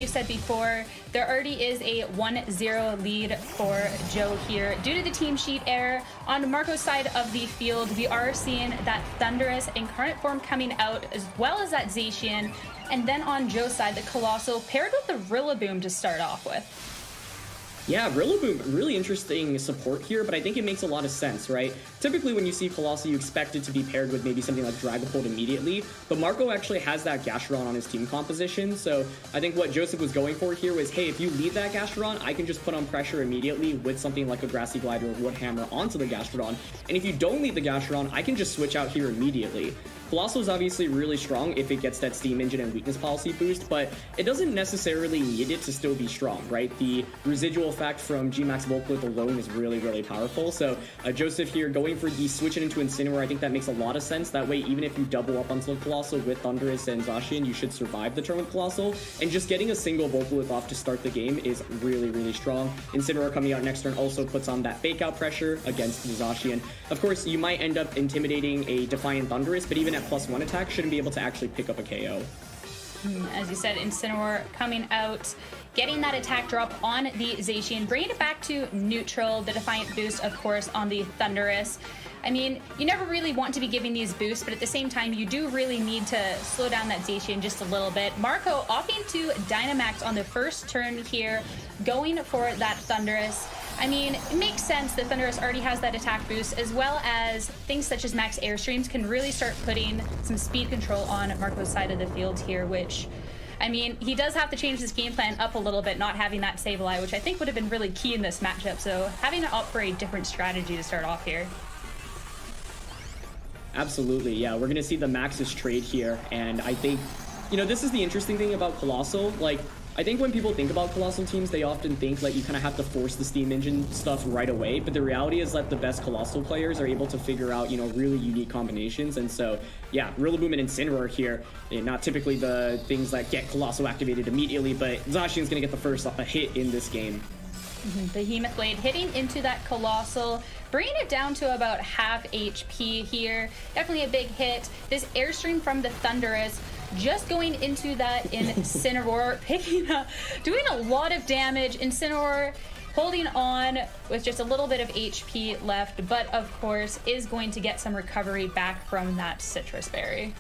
You said before, there already is a 1-0 lead for Joe here. Due to the team sheet error, on Marco's side of the field, we are seeing that Thunderous Incarnate form coming out, as well as that Zacian. And then on Joe's side, the Colossal paired with the Rillaboom to start off with. Yeah, Rillaboom, really interesting support here, but I think it makes a lot of sense, right? Typically, when you see Colossal, you expect it to be paired with maybe something like Dragapult immediately, but Marco actually has that Gastrodon on his team composition, so I think what Joseph was going for here was, hey, if you lead that Gastrodon, I can just put on pressure immediately with something like a Grassy Glider or Wood Hammer onto the Gastrodon, and if you don't lead the Gastrodon, I can just switch out here immediately. Colossal is obviously really strong if it gets that Steam Engine and Weakness Policy boost, but it doesn't necessarily need it to still be strong, right? The residual effect from G-Max Volplith alone is really, really powerful. So Joseph here going for the switch it into Incineroar, I think that makes a lot of sense. That way, even if you double up onto the Colossal with Thundurus and Zacian, you should survive the turn with Colossal. And just getting a single Volplith off to start the game is really, really strong. Incineroar coming out next turn also puts on that fake out pressure against the Zacian. Of course, you might end up intimidating a Defiant Thundurus, but even at +1 attack, shouldn't be able to actually pick up a KO. As you said, Incineroar coming out, getting that attack drop on the Zacian, bringing it back to neutral, the Defiant boost, of course, on the Thundurus. I mean, you never really want to be giving these boosts, but at the same time, you do really need to slow down that Zacian just a little bit. Marco opting to Dynamax on the first turn here, going for that Thundurus. I mean, it makes sense that Thundurus already has that attack boost, as well as things such as Max Airstreams can really start putting some speed control on Marco's side of the field here, which, I mean, he does have to change his game plan up a little bit, not having that Sableye, which I think would have been really key in this matchup, so having to opt for a different strategy to start off here. Absolutely, yeah, we're going to see the Max's trade here, and I think, you know, this is the interesting thing about Colossal, like, I think when people think about Colossal teams, they often think like you kind of have to force the Steam Engine stuff right away, but the reality is that the best Colossal players are able to figure out, you know, really unique combinations, and so, yeah, Rillaboom and Incineroar here, not typically the things that get Colossal activated immediately, but Zacian's going to get the first hit in this game. Behemoth Blade hitting into that Colossal, bringing it down to about half HP here. Definitely a big hit. This Airstream from the Thundurus just going into that Incineroar, picking up, doing a lot of damage. Incineroar holding on with just a little bit of HP left, but of course is going to get some recovery back from that Citrus Berry.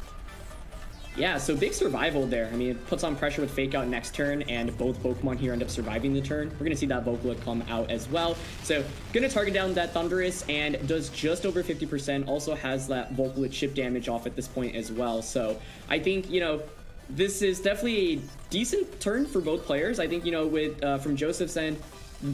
Yeah, so big survival there. I mean, it puts on pressure with Fake Out next turn, and both Pokemon here end up surviving the turn. We're going to see that Volplith come out as well. So, going to target down that Thundurus, and does just over 50%. Also has that Volplith chip damage off at this point as well. So, I think, you know, this is definitely a decent turn for both players. I think, you know, with from Joseph's end,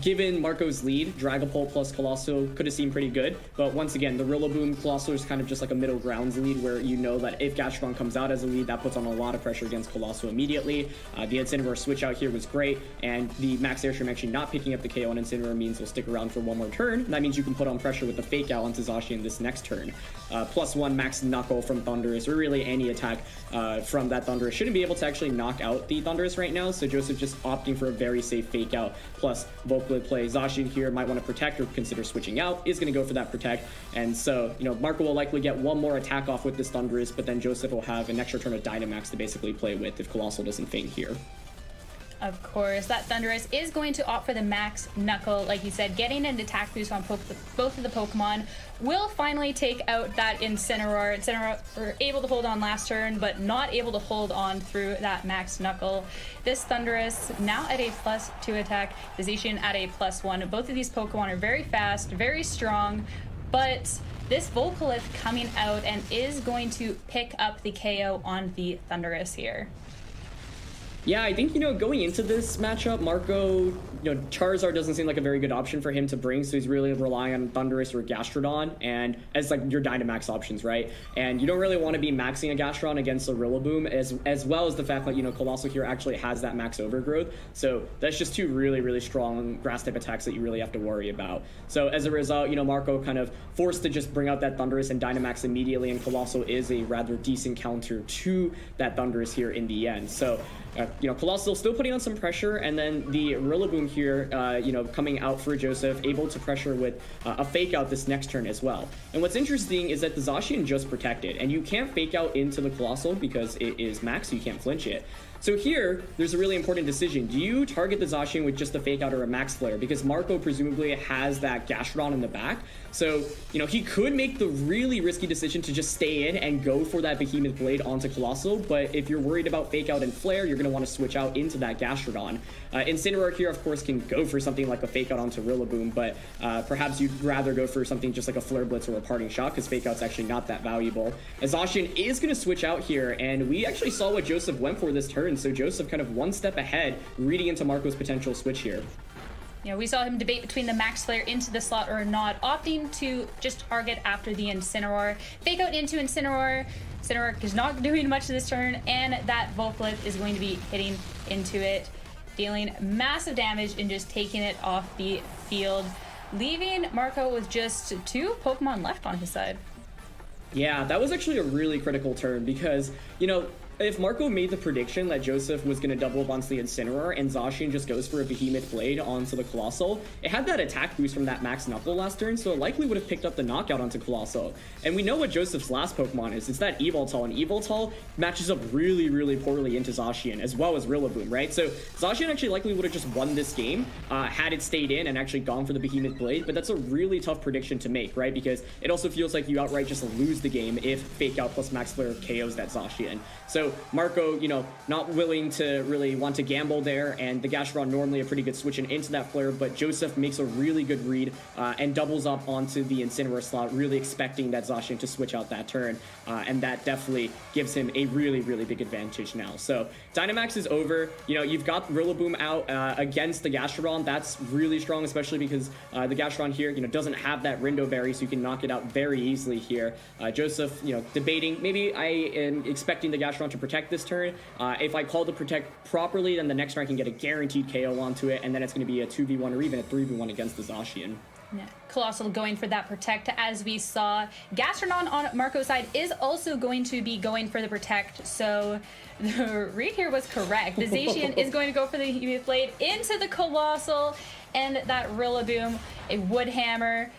given Marco's lead, Dragapult plus Colossal could have seemed pretty good, but once again, the Rillaboom Colossal is kind of just like a middle grounds lead where you know that if Gastrodon comes out as a lead, that puts on a lot of pressure against Colossal immediately. The Incineroar switch out here was great, and the Max Airstream actually not picking up the KO on Incineroar means he'll stick around for one more turn, and that means you can put on pressure with the Fake Out onto Zacian this next turn. +1 Max Knuckle from Thundurus, or really any attack from that Thundurus. Shouldn't be able to actually knock out the Thundurus right now, so Joseph just opting for a very safe Fake Out plus Volplith play. Zacian here might want to protect or consider switching out, is going to go for that protect, and so, you know, Marco will likely get one more attack off with this Thundurus, but then Joseph will have an extra turn of Dynamax to basically play with if Colossal doesn't faint here. Of course, that Thundurus is going to opt for the Max Knuckle, like you said, getting an attack boost on both of the Pokemon. Will finally take out that Incineroar. Incineroar were able to hold on last turn, but not able to hold on through that Max Knuckle. This Thundurus now at a +2 attack, the Zacian at a +1. Both of these Pokemon are very fast, very strong, but this Volplith coming out and is going to pick up the KO on the Thundurus here. Yeah, I think, you know, going into this matchup, Marco, you know, Charizard doesn't seem like a very good option for him to bring, so he's really relying on Thundurus or Gastrodon, and as like your Dynamax options, right? And you don't really want to be maxing a Gastrodon against a Rillaboom, as well as the fact that, you know, Colossal here actually has that max overgrowth, so that's just two really, really strong grass type attacks that you really have to worry about. So as a result, you know, Marco kind of forced to just bring out that Thundurus and Dynamax immediately, and Colossal is a rather decent counter to that Thundurus here in the end. So you know, Colossal still putting on some pressure, and then the Rillaboom here, you know, coming out for Joseph, able to pressure with a Fake Out this next turn as well. And what's interesting is that the Zacian just protected, and you can't Fake Out into the Colossal because it is max, so you can't flinch it. So here, there's a really important decision. Do you target the Zacian with just a Fake Out or a Max Flare? Because Marco presumably has that Gastrodon in the back. So, you know, he could make the really risky decision to just stay in and go for that Behemoth Blade onto Colossal, but if you're worried about Fake Out and Flare, you're going to want to switch out into that Gastrodon. Incineroar here, of course, can go for something like a Fake Out onto Rillaboom, but perhaps you'd rather go for something just like a Flare Blitz or a Parting Shot, because Fake Out's actually not that valuable. Zacian is going to switch out here, and we actually saw what Joseph went for this turn, so Joseph kind of one step ahead, reading into Marco's potential switch here. You know, we saw him debate between the Max Flare into the slot or not, opting to just target after the Incineroar. Fake Out into Incineroar. Incineroar is not doing much this turn, and that Volplip is going to be hitting into it, dealing massive damage and just taking it off the field, leaving Marco with just 2 Pokemon left on his side. Yeah, that was actually a really critical turn because, you know, if Marco made the prediction that Joseph was going to double up onto the Incineroar and Zacian just goes for a Behemoth Blade onto the Colossal, it had that attack boost from that Max Knuckle last turn, so it likely would have picked up the knockout onto Colossal. And we know what Joseph's last Pokemon is. It's that Evoltal, and Evoltal matches up really, really poorly into Zacian, as well as Rillaboom, right? So Zacian actually likely would have just won this game had it stayed in and actually gone for the Behemoth Blade, but that's a really tough prediction to make, right? Because it also feels like you outright just lose the game if Fake Out plus Max Flare KOs that Zacian. So Marco, you know, not willing to really want to gamble there, and the Gastrodon normally a pretty good switching into that Flare, but Joseph makes a really good read and doubles up onto the Incineroar slot, really expecting that Zacian to switch out that turn, and that definitely gives him a really, really big advantage now. So Dynamax is over. You know, you've got Rillaboom out against the Gastrodon. That's really strong, especially because the Gastrodon here, you know, doesn't have that Rindo Berry, so you can knock it out very easily here. Joseph, you know, debating, maybe I am expecting the Gastrodon to protect this turn. If I call the protect properly, then the next turn I can get a guaranteed KO onto it, and then it's going to be a 2v1 or even a 3v1 against the Zacian. Yeah. Colossal going for that protect, as we saw. Gastrodon on Marco's side is also going to be going for the protect, so the read here was correct. The Zacian is going to go for the Behemoth Blade into the Colossal, and that Rillaboom, a Wood Hammer,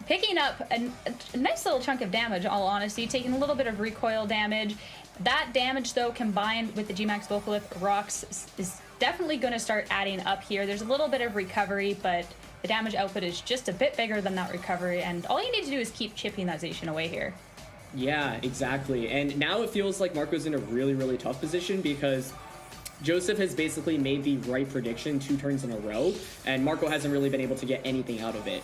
picking up a nice little chunk of damage, all honesty, taking a little bit of recoil damage. That damage, though, combined with the G-Max Volplip Rocks is definitely going to start adding up here. There's a little bit of recovery, but the damage output is just a bit bigger than that recovery, and all you need to do is keep chipping that Zacian away here. Yeah, exactly. And now it feels like Marco's in a really, really tough position because Joseph has basically made the right prediction 2 turns in a row, and Marco hasn't really been able to get anything out of it.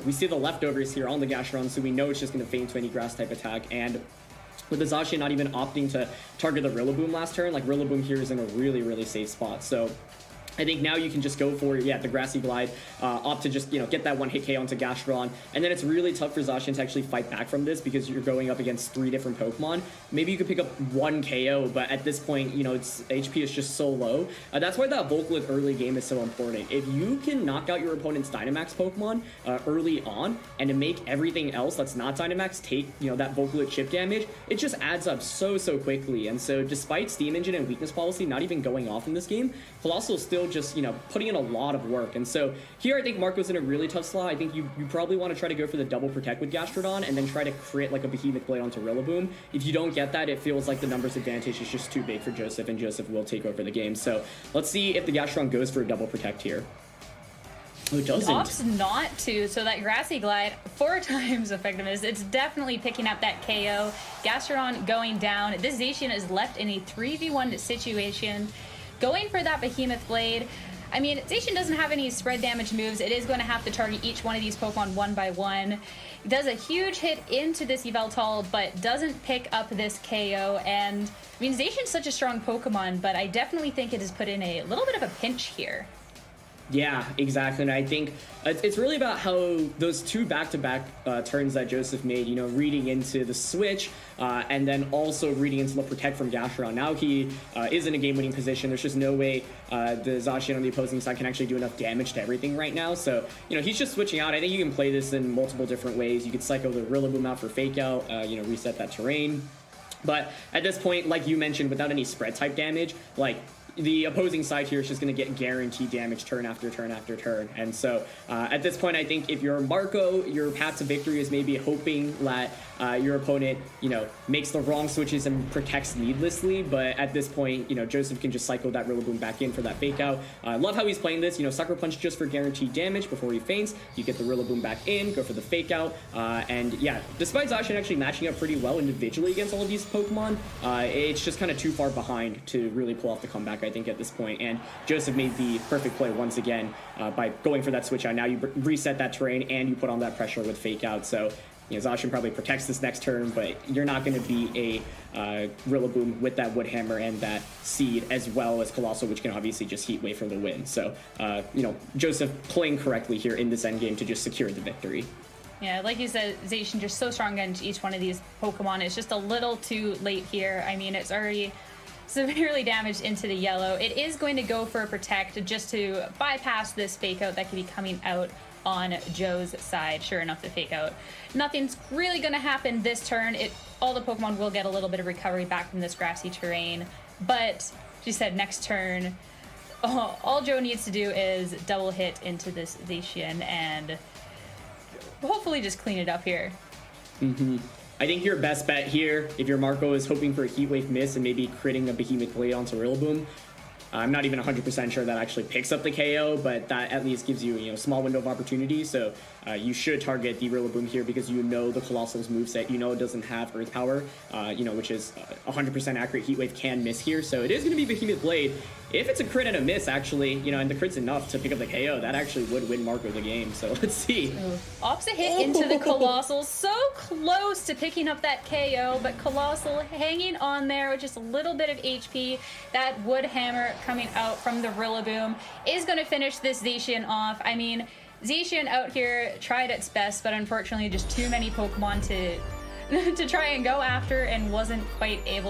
We see the leftovers here on the Gastrodon, so we know it's just going to feint to any grass-type attack, and with the Zacian not even opting to target the Rillaboom last turn, like Rillaboom here is in a really, really safe spot. So I think now you can just go for, the Grassy Glide, opt to just, get that 1-hit KO onto Gastrodon, and then it's really tough for Zacian to actually fight back from this because you're going up against 3 different Pokemon. Maybe you could pick up 1 KO, but at this point, its HP is just so low. That's why that Volplip early game is so important. If you can knock out your opponent's Dynamax Pokemon early on, and to make everything else that's not Dynamax take, that Volplip chip damage, it just adds up so quickly. And so despite Steam Engine and Weakness Policy not even going off in this game, Colossal still just, putting in a lot of work. And so here I think Marco's in a really tough slot. I think you probably want to try to go for the double protect with Gastrodon and then try to crit like a Behemoth Blade onto Rillaboom. If you don't get that, it feels like the numbers advantage is just too big for Joseph, and Joseph will take over the game. So let's see if the Gastrodon goes for a double protect here. Oh, it doesn't. Opts not to, so that Grassy Glide, 4 times effectiveness. It's definitely picking up that KO. Gastrodon going down. This Zacian is left in a 3v1 situation. Going for that Behemoth Blade. I mean, Zacian doesn't have any spread damage moves. It is going to have to target each one of these Pokemon one by one. It does a huge hit into this Yveltal, but doesn't pick up this KO. And, I mean, Zacian's such a strong Pokemon, but I definitely think it has put in a little bit of a pinch here. Yeah, exactly. And I think it's really about how those 2 back-to-back turns that Joseph made, reading into the switch and then also reading into the protect from Gastrodon. Now he is in a game-winning position. There's just no way the Zacian on the opposing side can actually do enough damage to everything right now. So, he's just switching out. I think you can play this in multiple different ways. You could cycle the Rillaboom out for Fake Out, reset that terrain. But at this point, like you mentioned, without any spread type damage, like, the opposing side here is just going to get guaranteed damage turn after turn after turn. And so at this point, I think if you're Marco, your path to victory is maybe hoping that your opponent, makes the wrong switches and protects needlessly. But at this point, Joseph can just cycle that Rillaboom back in for that fake out. I love how he's playing this, Sucker Punch just for guaranteed damage before he feints. You get the Rillaboom back in, go for the fake out. And yeah, despite Zacian actually matching up pretty well individually against all of these Pokemon, it's just kind of too far behind to really pull off the comeback, I think, at this point. And Joseph made the perfect play once again by going for that switch out. Now you reset that terrain and you put on that pressure with fake out. So Zacian probably protects this next turn, but you're not going to be a Rillaboom with that Wood Hammer and that Seed, as well as Colossal, which can obviously just Heat Wave for the win. So, Joseph playing correctly here in this endgame to just secure the victory. Yeah, like you said, Zacian just so strong against each one of these Pokemon. It's just a little too late here. I mean, it's already severely damaged into the yellow. It is going to go for a Protect just to bypass this Fake Out that could be coming out on Joe's side. Sure enough, the Fake Out. Nothing's really going to happen this turn. All the Pokemon will get a little bit of recovery back from this grassy terrain. But, she said, next turn, all Joe needs to do is double hit into this Zacian and hopefully just clean it up here. I think your best bet here, if your Marco is hoping for a Heat Wave miss and maybe critting a Behemoth Blade onto Rillaboom, I'm not even 100% sure that actually picks up the KO, but that at least gives you, a small window of opportunity. So you should target the Rillaboom here because the Colossal's moveset, it doesn't have Earth Power, which is 100% accurate. Heat Wave can miss here. So it is going to be Behemoth Blade. If it's a crit and a miss, actually, and the crit's enough to pick up the KO, that actually would win Marco the game. So let's see. Opposite hit into the Colossal. So close to picking up that KO, but Colossal hanging on there with just a little bit of HP. That Wood Hammer coming out from the Rillaboom is going to finish this Zacian off. I mean, Zacian out here tried its best, but unfortunately just too many Pokemon to try and go after and wasn't quite able